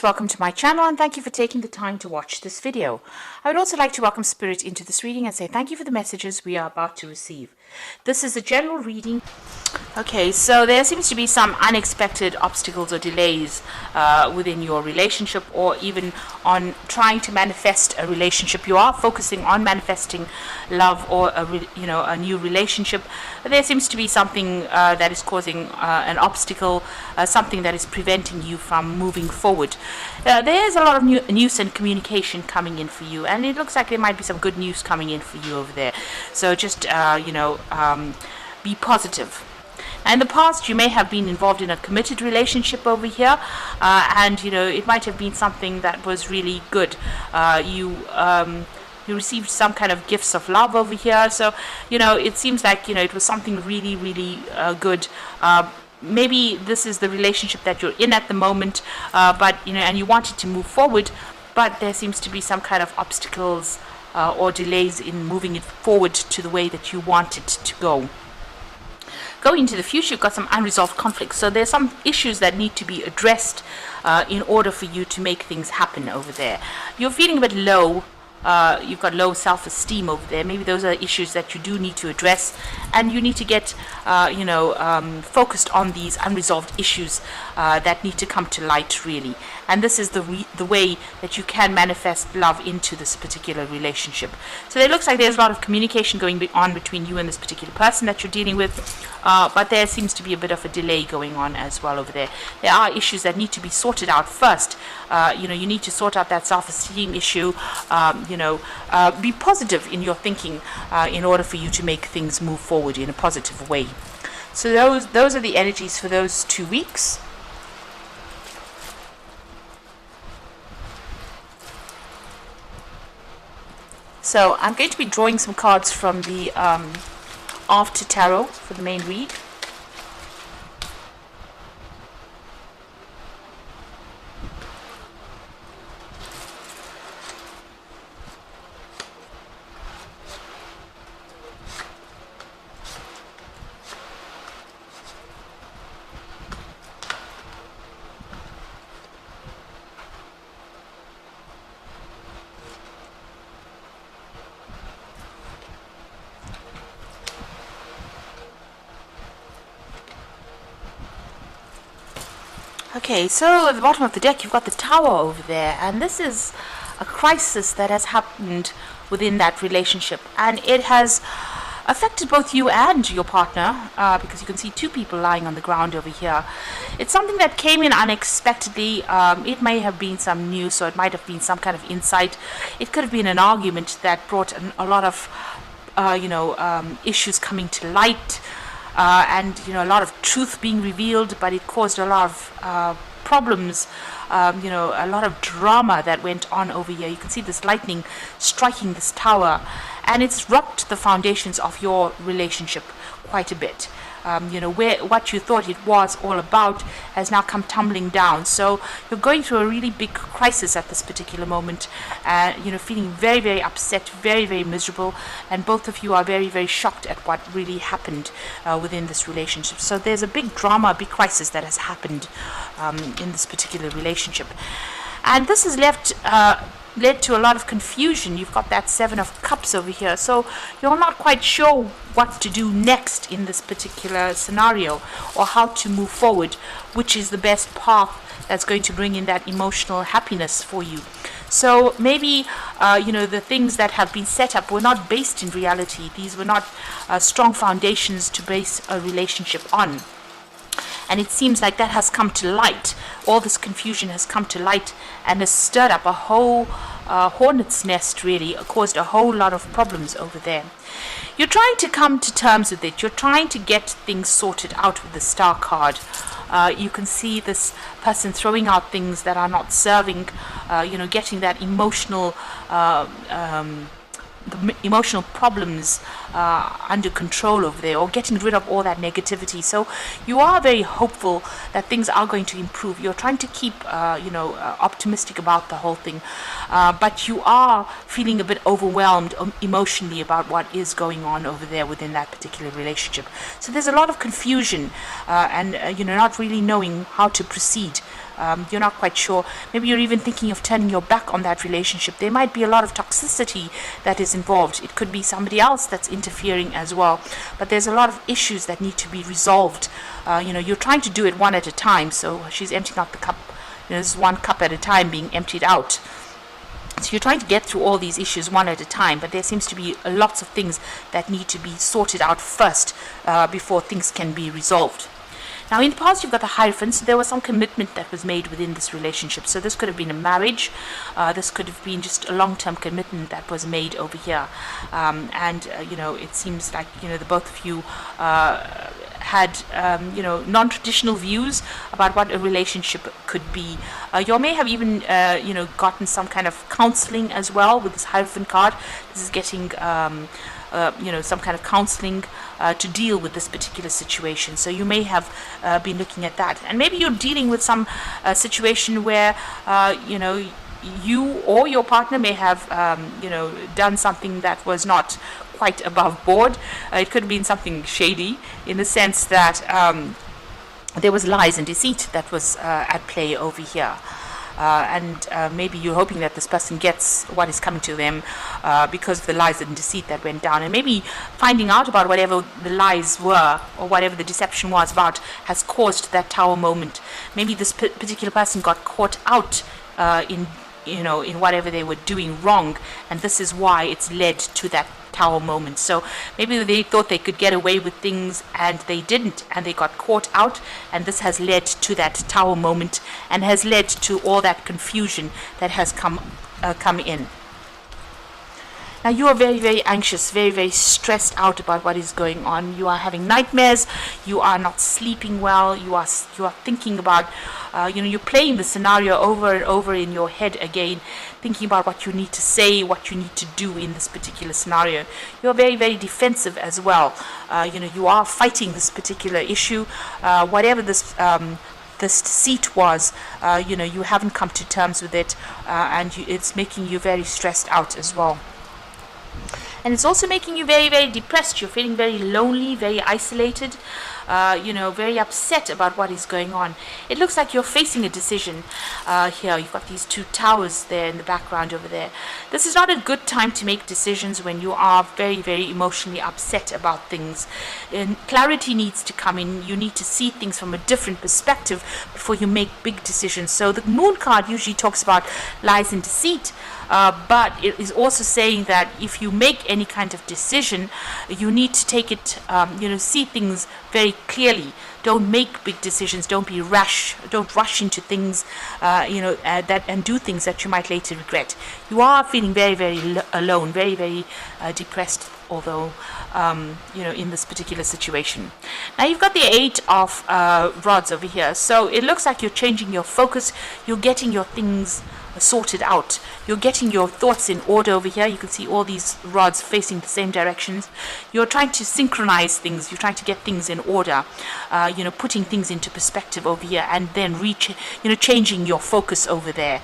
Welcome to my channel and thank you for taking the time to watch this video. I would also like to welcome Spirit into this reading and say thank you for the messages we are about to receive. This is a general reading. Okay, so there seems to be some unexpected obstacles or delays within your relationship, or even on trying to manifest a relationship. You are focusing on manifesting love or a new relationship. There seems to be something that is causing an obstacle, something that is preventing you from moving forward. There is a lot of news and communication coming in for you, and it looks like there might be some good news coming in for you over there. So just be positive. Now, in the past, you may have been involved in a committed relationship over here, and it might have been something that was really good. You received some kind of gifts of love over here, so it seems like it was something really, really good. Maybe this is the relationship that you're in at the moment, but and you wanted to move forward, but there seems to be some kind of obstacles or delays in moving it forward to the way that you want it to go. Going into the future, you've got some unresolved conflicts, so there's some issues that need to be addressed in order for you to make things happen over there. You're feeling a bit low. You've got low self-esteem over there. Maybe those are issues that you do need to address, and you need to get focused on these unresolved issues that need to come to light, really. And this is the way that you can manifest love into this particular relationship. So it looks like there's a lot of communication going on between you and this particular person that you're dealing with, but there seems to be a bit of a delay going on as well over there. There are issues that need to be sorted out first. You need to sort out that self-esteem issue. Be positive in your thinking in order for you to make things move forward in a positive way. So those are the energies for those 2 weeks. So I'm going to be drawing some cards from the After Tarot for the main read. Okay, so at the bottom of the deck you've got the Tower over there, and this is a crisis that has happened within that relationship, and it has affected both you and your partner, because you can see two people lying on the ground over here. It's something that came in unexpectedly. It may have been some news, so it might have been some kind of insight. It could have been an argument that brought a lot of issues coming to light. And a lot of truth being revealed, but it caused a lot of problems, a lot of drama that went on over here. You can see this lightning striking this tower, and it's rocked the foundations of your relationship quite a bit. What you thought it was all about has now come tumbling down. So you're going through a really big crisis at this particular moment, feeling very, very upset, very, very miserable, and both of you are very, very shocked at what really happened within this relationship. So there's a big drama, a big crisis that has happened in this particular relationship, and this has led to a lot of confusion. You've got that Seven of Cups over here, so you're not quite sure what to do next in this particular scenario, or how to move forward, which is the best path that's going to bring in that emotional happiness for you. So maybe the things that have been set up were not based in reality. These were not strong foundations to base a relationship on. And it seems like that has come to light. All this confusion has come to light and has stirred up a whole hornet's nest, really, caused a whole lot of problems over there. You're trying to come to terms with it. You're trying to get things sorted out with the Star card. You can see this person throwing out things that are not serving, getting that emotional emotional problems under control over there, or getting rid of all that negativity. So you are very hopeful that things are going to improve. You're trying to keep optimistic about the whole thing, but you are feeling a bit overwhelmed emotionally about what is going on over there within that particular relationship. So there's a lot of confusion and not really knowing how to proceed You're not quite sure. Maybe you're even thinking of turning your back on that relationship. There might be a lot of toxicity that is involved. It could be somebody else that's interfering as well. But there's a lot of issues that need to be resolved. You're trying to do it one at a time. So she's emptying out the cup. There's one cup at a time being emptied out. So you're trying to get through all these issues one at a time, but there seems to be lots of things that need to be sorted out first before things can be resolved. Now, in the past, you've got the Hierophant. So there was some commitment that was made within this relationship. So this could have been a marriage. This could have been just a long-term commitment that was made over here. It seems like, the both of you had, non-traditional views about what a relationship could be. You may have even, gotten some kind of counseling as well with this Hierophant card. This is getting, some kind of counseling to deal with this particular situation. So you may have been looking at that. And maybe you're dealing with some situation where, you or your partner may have, done something that was not quite above board. It could have been something shady in the sense that there was lies and deceit that was at play over here. Maybe you're hoping that this person gets what is coming to them because of the lies and deceit that went down. And maybe finding out about whatever the lies were or whatever the deception was about has caused that Tower moment. Maybe this particular person got caught out in whatever they were doing wrong, and this is why it's led to that Tower moment. So maybe they thought they could get away with things and they didn't, and they got caught out, and this has led to that Tower moment and has led to all that confusion that has come in. Now you are very, very anxious, very, very stressed out about what is going on. You are having nightmares. You are not sleeping well. You are thinking about, you're playing the scenario over and over in your head again, thinking about what you need to say, what you need to do in this particular scenario. You are very, very defensive as well. You are fighting this particular issue, whatever this deceit was. You haven't come to terms with it, and it's making you very stressed out as well. And it's also making you very, very depressed. You're feeling very lonely, very isolated, very upset about what is going on. It looks like you're facing a decision here. You've got these two towers there in the background over there. This is not a good time to make decisions when you are very, very emotionally upset about things. And clarity needs to come in. You need to see things from a different perspective before you make big decisions. So the Moon card usually talks about lies and deceit. But it is also saying that if you make any kind of decision, you need to take it, see things very clearly. Don't make big decisions. Don't be rash. Don't rush into things, and do things that you might later regret. You are feeling very, very alone, very, very depressed, although, in this particular situation. Now you've got the Eight of Rods over here. So it looks like you're changing your focus. You're getting your things sorted out. You're getting your thoughts in order over here. You can see all these rods facing the same directions. You're trying to synchronize things. You're trying to get things in order, putting things into perspective over here, and then changing your focus over there,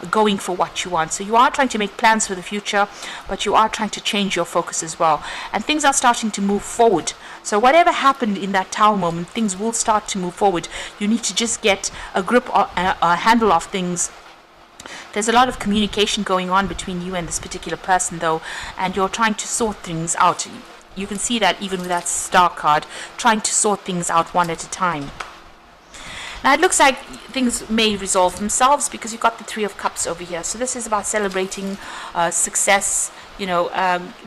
going for what you want. So you are trying to make plans for the future, but you are trying to change your focus as well. And things are starting to move forward. So whatever happened in that Tower moment, things will start to move forward. You need to just get a grip, a handle of things. There's a lot of communication going on between you and this particular person, though, and you're trying to sort things out. You can see that even with that Star card, trying to sort things out one at a time. Now it looks like things may resolve themselves because you've got the Three of Cups over here. So this is about celebrating success,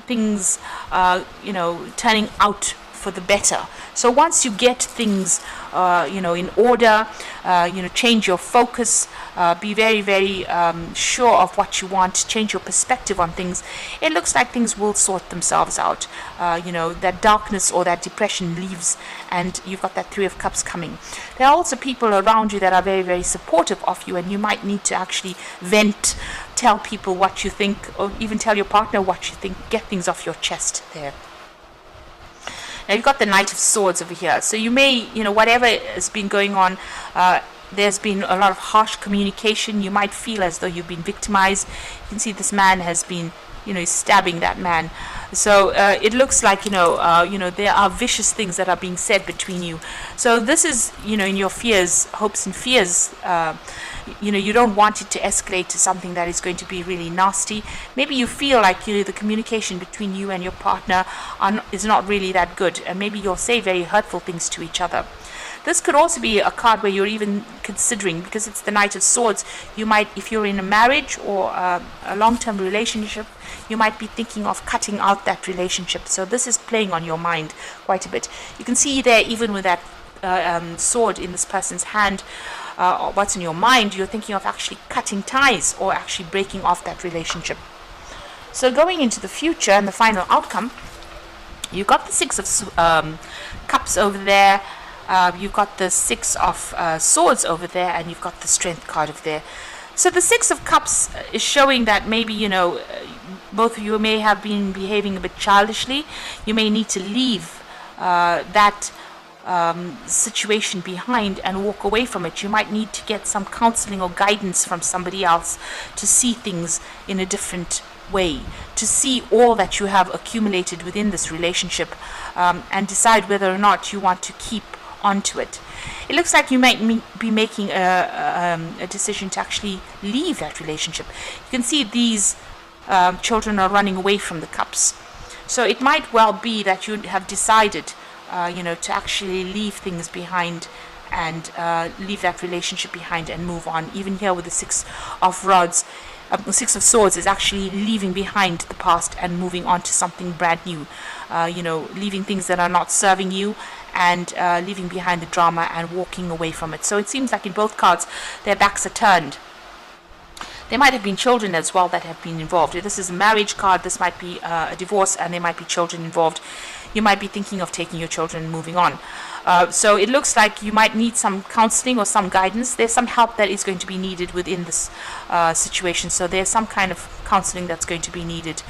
things, turning out for the better. So once you get things, in order, change your focus, be very, very sure of what you want, change your perspective on things, it looks like things will sort themselves out. That darkness or that depression leaves, and you've got that Three of Cups coming. There are also people around you that are very, very supportive of you, and you might need to actually vent, tell people what you think, or even tell your partner what you think, get things off your chest there. Now you've got the Knight of Swords over here. So you may, whatever has been going on there's been a lot of harsh communication. You might feel as though you've been victimized. You can see this man has been, stabbing that man. So it looks like, there are vicious things that are being said between you. So this is, in your fears, hopes and fears, you don't want it to escalate to something that is going to be really nasty. Maybe you feel like, the communication between you and your partner is not really that good. And maybe you'll say very hurtful things to each other. This could also be a card where you're even considering, because it's the Knight of Swords, you might, if you're in a marriage or a long-term relationship, you might be thinking of cutting out that relationship. So this is playing on your mind quite a bit. You can see there, even with that sword in this person's hand, what's in your mind, you're thinking of actually cutting ties or actually breaking off that relationship. So going into the future and the final outcome, you've got the Six of Cups over there. You've got the Six of Swords over there, and you've got the Strength card over there. So the Six of Cups is showing that maybe, both of you may have been behaving a bit childishly. You may need to leave that situation behind and walk away from it. You might need to get some counseling or guidance from somebody else to see things in a different way, to see all that you have accumulated within this relationship, and decide whether or not you want to keep onto it. It looks like you might be making a decision to actually leave that relationship. You can see these children are running away from the cups. So it might well be that you have decided, to actually leave things behind and leave that relationship behind and move on. Even here with the Six of Rods, Six of Swords is actually leaving behind the past and moving on to something brand new. Leaving things that are not serving you, and leaving behind the drama and walking away from it. So it seems like in both cards, their backs are turned. There might have been children as well that have been involved. If this is a marriage card, this might be a divorce, and there might be children involved. You might be thinking of taking your children and moving on. So it looks like you might need some counseling or some guidance. There's some help that is going to be needed within this situation. So there's some kind of counseling that's going to be needed,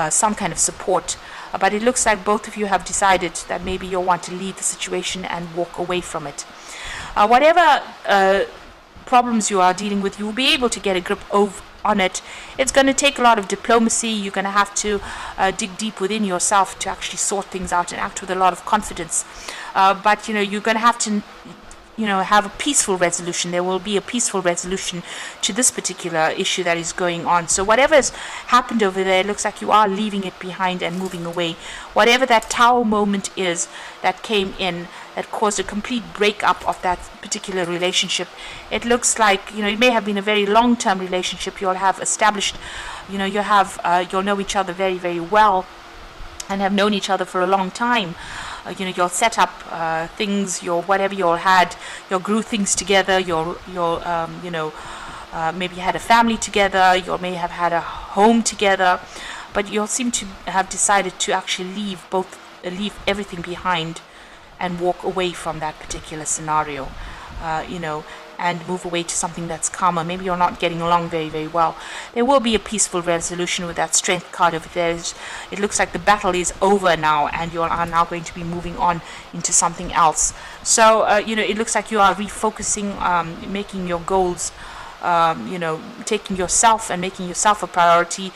some kind of support. But it looks like both of you have decided that maybe you'll want to leave the situation and walk away from it. Whatever problems you are dealing with, you'll be able to get a grip on it. It's going to take a lot of diplomacy. You're going to have to dig deep within yourself to actually sort things out and act with a lot of confidence. But you're going to have to have a peaceful resolution. There will be a peaceful resolution to this particular issue that is going on. So whatever has happened over there, it looks like you are leaving it behind and moving away. Whatever that Tower moment is that came in, that caused a complete breakup of that particular relationship, it looks like, it may have been a very long-term relationship. You'll have established, you'll know each other very, very well and have known each other for a long time. You'll set up things, whatever you all had, you grew things together, maybe had a family together, you may have had a home together, but you'll seem to have decided to actually leave everything behind and walk away from that particular scenario, and move away to something that's calmer. Maybe you're not getting along very, very well. There will be a peaceful resolution with that Strength card over there. It looks like the battle is over now, and you are now going to be moving on into something else. So, it looks like you are refocusing, making your goals, taking yourself and making yourself a priority,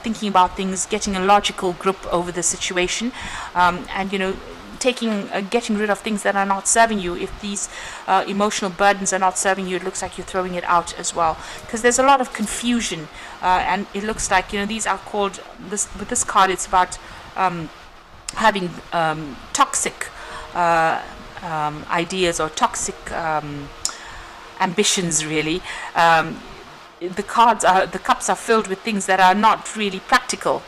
thinking about things, getting a logical grip over the situation, and, getting rid of things that are not serving you. If these emotional burdens are not serving you, it looks like you're throwing it out as well, because there's a lot of confusion, and it looks like these are called with this card. It's about having toxic ideas or toxic ambitions. Really, the cups are filled with things that are not really practical.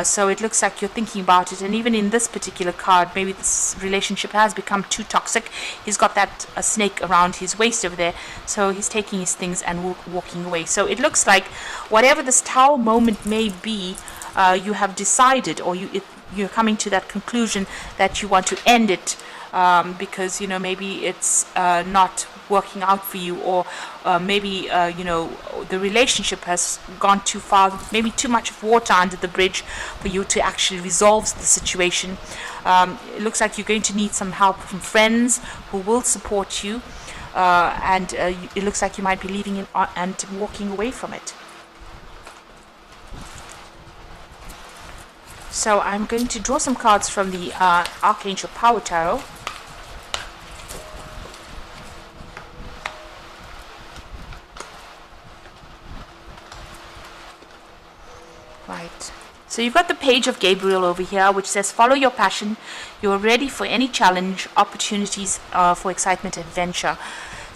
So it looks like you're thinking about it, and even in this particular card, maybe this relationship has become too toxic. He's got that snake around his waist over there, so he's taking his things and walking away. So it looks like whatever this Tower moment may be, you have decided, or you're coming to that conclusion that you want to end it, because maybe it's not working out for you, or maybe the relationship has gone too far, maybe too much water under the bridge for you to actually resolve the situation. It looks like you're going to need some help from friends who will support you. and it looks like you might be leaving it and walking away from it. So I'm going to draw some cards from the Archangel Power Tarot. Right. So you've got the Page of Gabriel over here, which says, follow your passion. You're ready for any challenge, opportunities for excitement, adventure.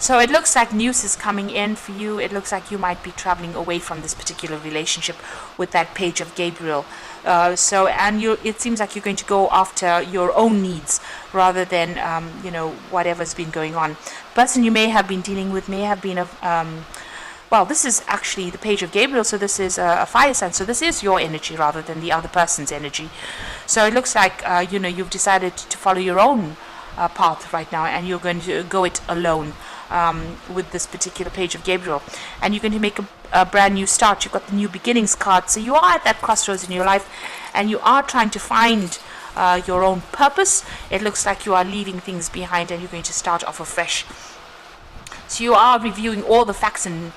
So it looks like news is coming in for you. It looks like you might be traveling away from this particular relationship with that Page of Gabriel. It seems like you're going to go after your own needs rather than, whatever's been going on. The person you may have been dealing with may have been well, this is actually the Page of Gabriel, so this is a fire sign. So this is your energy rather than the other person's energy. So it looks like, you've decided to follow your own path right now, and you're going to go it alone with this particular Page of Gabriel. And you're going to make a brand new start. You've got the New Beginnings card. So you are at that crossroads in your life, and you are trying to find your own purpose. It looks like you are leaving things behind, and you're going to start off afresh. So you are reviewing all the facts in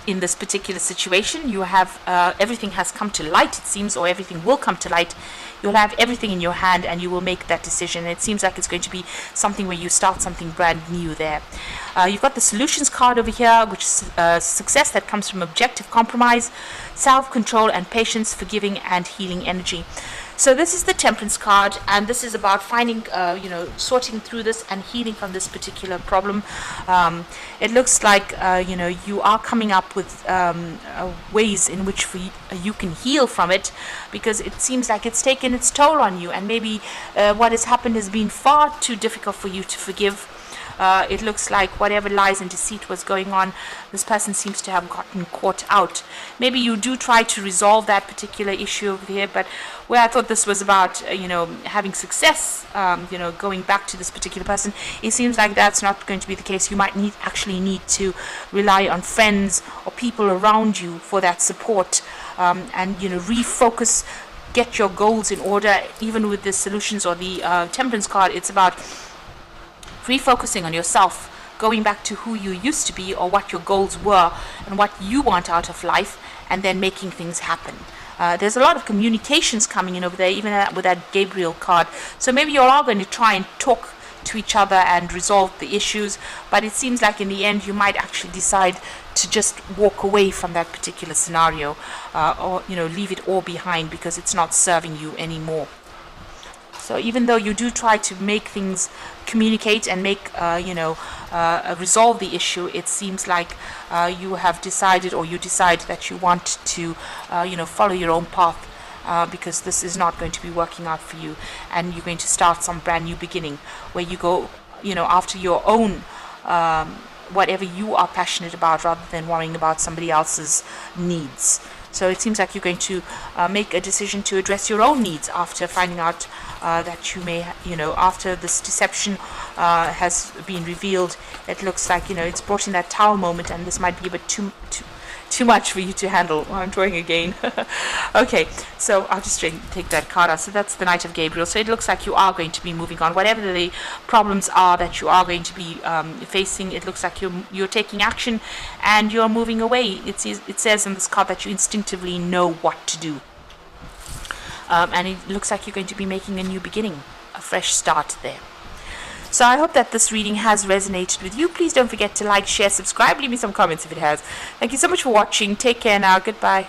this particular situation. You have everything has come to light, it seems, or everything will come to light. You'll have everything in your hand, and you will make that decision. It seems like it's going to be something where you start something brand new there. You've got the Solutions card over here, which is success that comes from objective compromise, self-control, and patience, forgiving and healing energy. So this is the Temperance card, and this is about finding, sorting through this and healing from this particular problem. It looks like, you are coming up with ways in which you can heal from it, because it seems like it's taken its toll on you, and maybe what has happened has been far too difficult for you to forgive. It looks like whatever lies and deceit was going on, this person seems to have gotten caught out. Maybe you do try to resolve that particular issue over here, but where I thought this was about, having success, going back to this particular person, it seems like that's not going to be the case. You might actually need to rely on friends or people around you for that support, and refocus, get your goals in order. Even with the Solutions or the Temperance card, it's about refocusing on yourself, going back to who you used to be or what your goals were and what you want out of life, and then making things happen. There's a lot of communications coming in over there, even with that Gabriel card. So maybe you're all going to try and talk to each other and resolve the issues, but it seems like in the end you might actually decide to just walk away from that particular scenario, or leave it all behind because it's not serving you anymore. So even though you do try to make things communicate and resolve the issue, it seems like you have decided, or you decide that you want to, follow your own path, because this is not going to be working out for you, and you're going to start some brand new beginning where you go, after your own, whatever you are passionate about, rather than worrying about somebody else's needs. So it seems like you're going to make a decision to address your own needs after finding out that you may, after this deception has been revealed. It looks like, it's brought in that Tower moment, and this might be a bit too much for you to handle. I'm drawing again. Okay, so I'll just take that card out. So that's the Knight of Gabriel. So it looks like you are going to be moving on. Whatever the problems are that you are going to be facing, it looks like you're taking action and you're moving away. It says in this card that you instinctively know what to do. And it looks like you're going to be making a new beginning, a fresh start there. So I hope that this reading has resonated with you. Please don't forget to like, share, subscribe, leave me some comments if it has. Thank you so much for watching. Take care now. Goodbye.